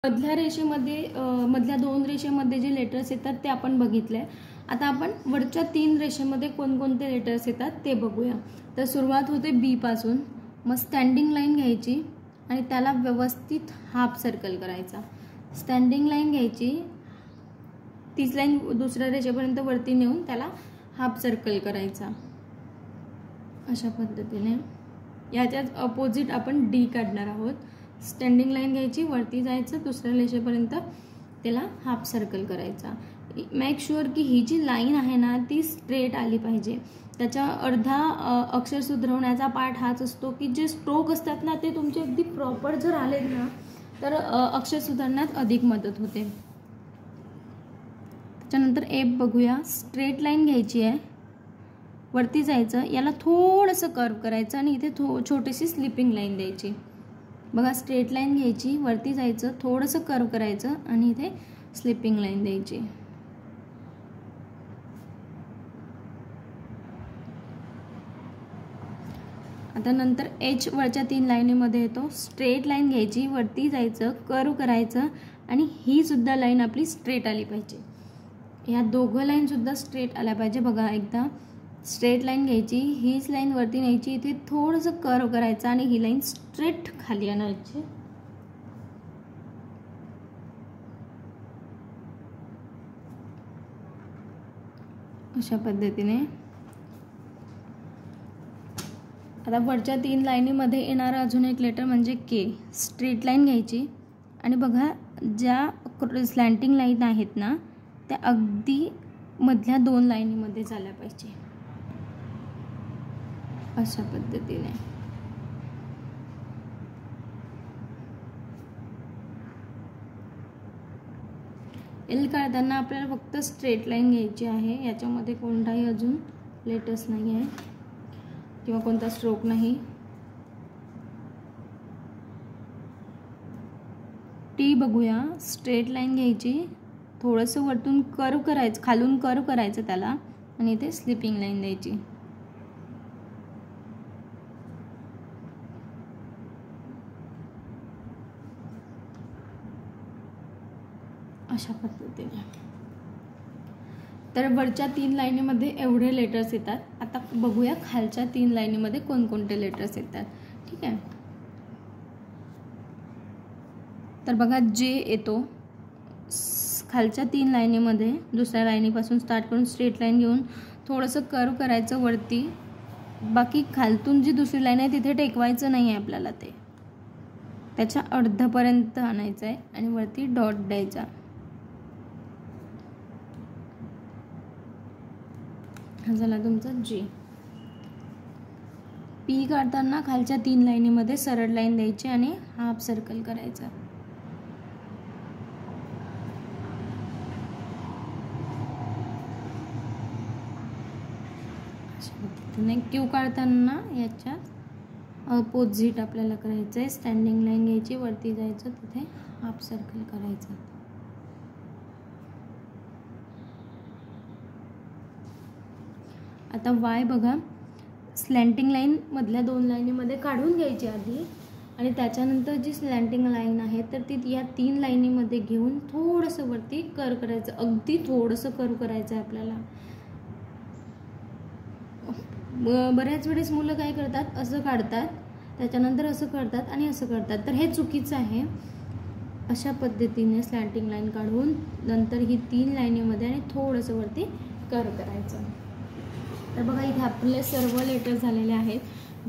मधल्या रेषेमध्ये मधल्या दोन रेषेमध्ये जे लेटर्स येतात ते आपण बघितले. आता आपण वरच्या तीन रेषेमध्ये कोणकोणते लेटर्स येतात ते बघूया. तर सुरुवात होते बी पासून. मग स्टँडिंग लाईन घ्यायची आणि त्याला व्यवस्थित हाफ सर्कल करायचा. स्टँडिंग लाईन घ्यायची, तीच लाईन दुसऱ्या रेषेपर्यंत वरती नेऊन त्याला हाफ सर्कल करायचा. अशा पद्धतीने याच्याच अपोजिट आपण डी काढणार आहोत. स्टँडिंग लाईन घ्यायची, वरती जायचं, दुसऱ्या रेषेपर्यंत त्याला हाफ सर्कल करायचा. मेक शुअर की ही जी लाईन आहे ना ती स्ट्रेट आली पाहिजे. त्याच्या अर्धा अक्षर सुधरवण्याचा पार्ट हाच असतो की जे स्ट्रोक असतात ना ते तुमचे अगदी प्रॉपर जर आलेत ना तर अक्षर सुधारण्यात अधिक मदत होते. त्याच्यानंतर एफ बघूया. स्ट्रेट लाईन घ्यायची आहे, वरती जायचं, याला थोडंसं कर्व करायचं आणि इथे छोटीशी स्लिपिंग लाईन द्यायची. बघा, स्ट्रेट लाईन घ्यायची, वरती जायचं, थोडंसं कर्व करायचं आणि इथे स्लिपिंग लाईन द्यायची. आता नंतर एच वरच्या तीन लाईनीमध्ये येतो. स्ट्रेट लाईन घ्यायची, वरती जायचं, कर्व करायचं आणि ही सुद्धा लाईन आपली स्ट्रेट आली पाहिजे. या दोघं लाईन सुद्धा स्ट्रेट आल्या पाहिजे. बघा, एकदा स्ट्रेट लाईन घ्यायची, हीच लाईन वरती न्यायची, इथे थोडंसं कर्व करायचं आणि ही लाईन स्ट्रेट खाली आणायची. अशा पद्धतीने. आता वरच्या तीन लाईनीमध्ये येणारा अजून एक लेटर म्हणजे के. स्ट्रेट लाईन घ्यायची आणि बघा ज्या स्लँटिंग लाईन आहेत ना त्या अगदी मधल्या दोन लाईनीमध्ये झाल्या पाहिजे. अशा पद्धतीने. एल काढताना आपल्याला फक्त स्ट्रेट लाईन घ्यायची आहे. याच्यामध्ये कोणताही अजून लेटर्स नाही आहे किंवा कोणता स्ट्रोक नाही. टी बघूया. स्ट्रेट लाईन घ्यायची, थोडंसं वरतून कर्व करायचं, खालून कर्व करायचं त्याला आणि इथे स्लिपिंग लाईन द्यायची. अशा पद्धतीने. तर वरच्या तीन लाईनीमध्ये एवढे लेटर्स येतात. आता बघूया खालच्या तीन लाईनीमध्ये कोणकोणते लेटर्स येतात. ठीक आहे. तर बघा जे येतो खालच्या तीन लाईनीमध्ये, दुसऱ्या लाईनीपासून स्टार्ट करून स्ट्रेट लाईन घेऊन थोडंसं कर्व करायचं वरती. बाकी खालतून जी दुसरी लाईन आहे तिथे टेकवायचं नाही आहे आपल्याला, ते त्याच्या अर्ध्यापर्यंत आणायचं आहे आणि वरती डॉट द्यायचा. हा झाला तुमचा जी. पी काढताना खालच्या तीन लाईनीमध्ये सरळ लाईन द्यायची आणि हाफ सर्कल करायचा. क्यू काढताना याच्यात अपोजिट आपल्याला करायचं आहे. स्टँडिंग लाईन घ्यायची, वरती जायचं, तिथे हाफ सर्कल करायचं. आता वाय बघा. स्लँटिंग लाईन मधल्या दोन लाईनीमध्ये काढून घ्यायची आधी आणि त्याच्यानंतर जी स्लँटिंग लाईन आहे तर ती या तीन लाईनीमध्ये घेऊन थोडंसं वरती कर्व करायचं. अगदी थोडंसं कर्व करायचं आहे आपल्याला. बऱ्याच वेळेस मुलं काय करतात, असं काढतात, त्याच्यानंतर असं करतात आणि असं करतात, तर हे चुकीचं आहे. अशा पद्धतीने स्लँटिंग लाईन काढून नंतर ही तीन लाईनीमध्ये आणि थोडंसं वरती कर्व करायचं. तर बघा इथे आपले सर्व लेटर झालेले आहेत.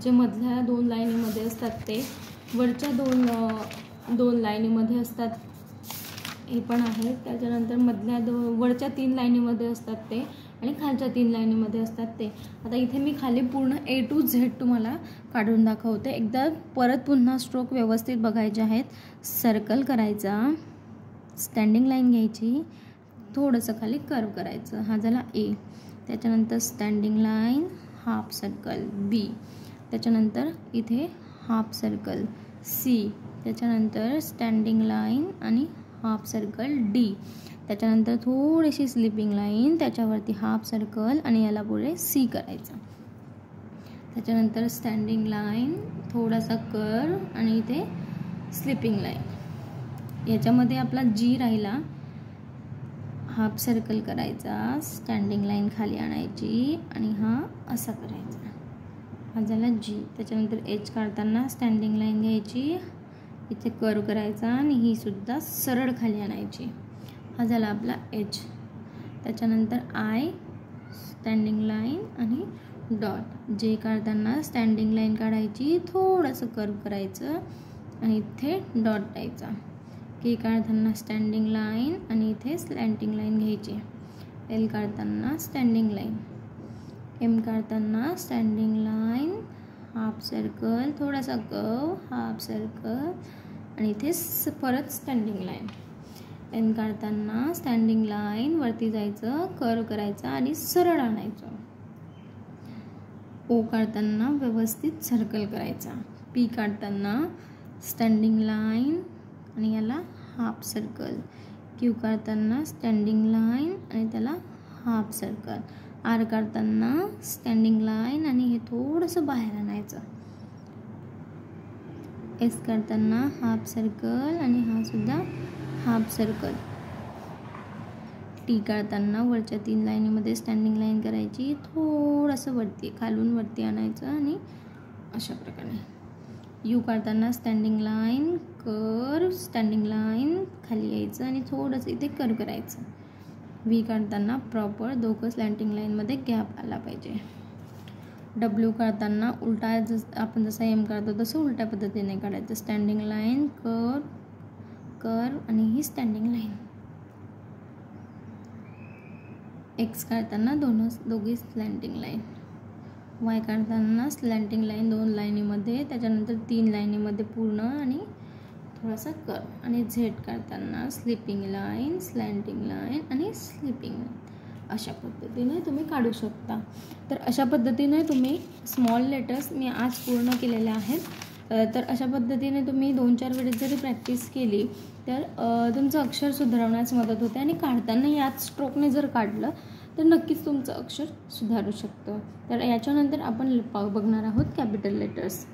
जे मधल्या दोन लाईनीमध्ये असतात ते वरच्या दोन लाईनीमध्ये असतात हे पण आहे. त्याच्यानंतर मधल्या वरच्या तीन लाईनीमध्ये असतात ते आणि खालच्या तीन लाईनीमध्ये असतात ते. आता इथे मी खाली पूर्ण A to Z तुम्हाला काढून दाखवते. एकदा परत पुन्हा स्ट्रोक व्यवस्थित बघायचे आहेत. सर्कल करायचा, स्टँडिंग लाईन घ्यायची, थोडंसं खाली कर्व करायचं. हा झाला A. त्याच्यानंतर standing line, half circle B. त्याच्यानंतर इथे हाफ सर्कल C. त्याच्यानंतर स्टँडिंग लाईन आणि हाफ सर्कल D. त्याच्यानंतर थोडीशी स्लिपिंग लाईन, त्याच्यावरती हाफ सर्कल आणि याला पुढे C करायचं. त्याच्यानंतर स्टँडिंग लाईन, थोडासा कर्व आणि इथे स्लिपिंग लाईन. याच्यामध्ये आपला जी राहिला, हाफ सर्कल करायचा, स्टँडिंग लाईन खाली आणायची आणि हा असा करायचा, हा झाला जी. त्याच्यानंतर एच काढताना स्टँडिंग लाईन घ्यायची, इथे कर्व करायचा आणि ही सुद्धा सरळ खाली आणायची, हा झाला आपला एच. त्याच्यानंतर आय, स्टँडिंग लाईन आणि डॉट. जे काढताना स्टँडिंग लाईन काढायची, थोडंसं कर्व करायचं आणि इथे डॉट द्यायचा. के काढताना स्टँडिंग लाईन आणि इथे स्लँटिंग लाईन घ्यायची. एल काढताना स्टँडिंग लाईन. एम काढताना स्टँडिंग लाईन, हाफ सर्कल, थोडासा कर्व, हाफ सर्कल आणि इथे परत स्टँडिंग लाईन. एन काढताना स्टँडिंग लाईन, वरती जायचं, कर्व करायचा आणि सरळ आणायचं. ओ काढताना व्यवस्थित सर्कल करायचा. पी काढताना स्टँडिंग लाईन आणि याला हाफ सर्कल. क्यू काढताना स्टँडिंग लाईन आणि त्याला हाफ सर्कल. आर काढताना स्टँडिंग लाईन आणि हे थोडंसं बाहेर आणायचं. एस काढताना हाफ सर्कल आणि हा सुद्धा हाफ सर्कल. टी काढताना वरच्या 3 लाईनीमध्ये स्टँडिंग लाईन करायची, थोडंसं वरती, खालून वरती आणायचं आणि अशा प्रकारे. यू काढताना standing line, curve, standing line, खाली यायचं आणि थोडंसं इथे कर्व करायचं. व्ही काढताना प्रॉपर दोघं स्लँटिंग लाईनमध्ये गॅप आला पाहिजे. डब्ल्यू काढताना उलटा, आपण जसा एम काढतो तसं उलट्या पद्धतीने काढायचं. स्टँडिंग लाईन, कर्व, कर्व आणि ही स्टँडिंग लाईन. एक्स काढताना दोघी स्लँटिंग लाईन. वाय काढताना स्लँटिंग लाईन 2 लाईनीमध्ये, त्याच्यानंतर 3 लाईनीमध्ये पूर्ण आणि थोडासा कर्व. आणि झेड काढताना स्लिपिंग लाईन, स्लँटिंग लाईन आणि स्लिपिंग लाईन. अशा पद्धतीने तुम्ही काढू शकता. तर अशा पद्धतीने तुम्ही स्मॉल लेटर्स मी आज पूर्ण केलेले आहेत. तर अशा पद्धतीने तुम्ही 2-4 वेळेस जरी प्रॅक्टिस केली तर तुमचं अक्षर सुधारण्यास मदत होते. आणि काढताना याच स्ट्रोकने जर काढलं तर नक्कीच तुमचं अक्षर सुधारू शकतं. तर याच्यानंतर आपण बघणार आहोत कॅपिटल लेटर्स.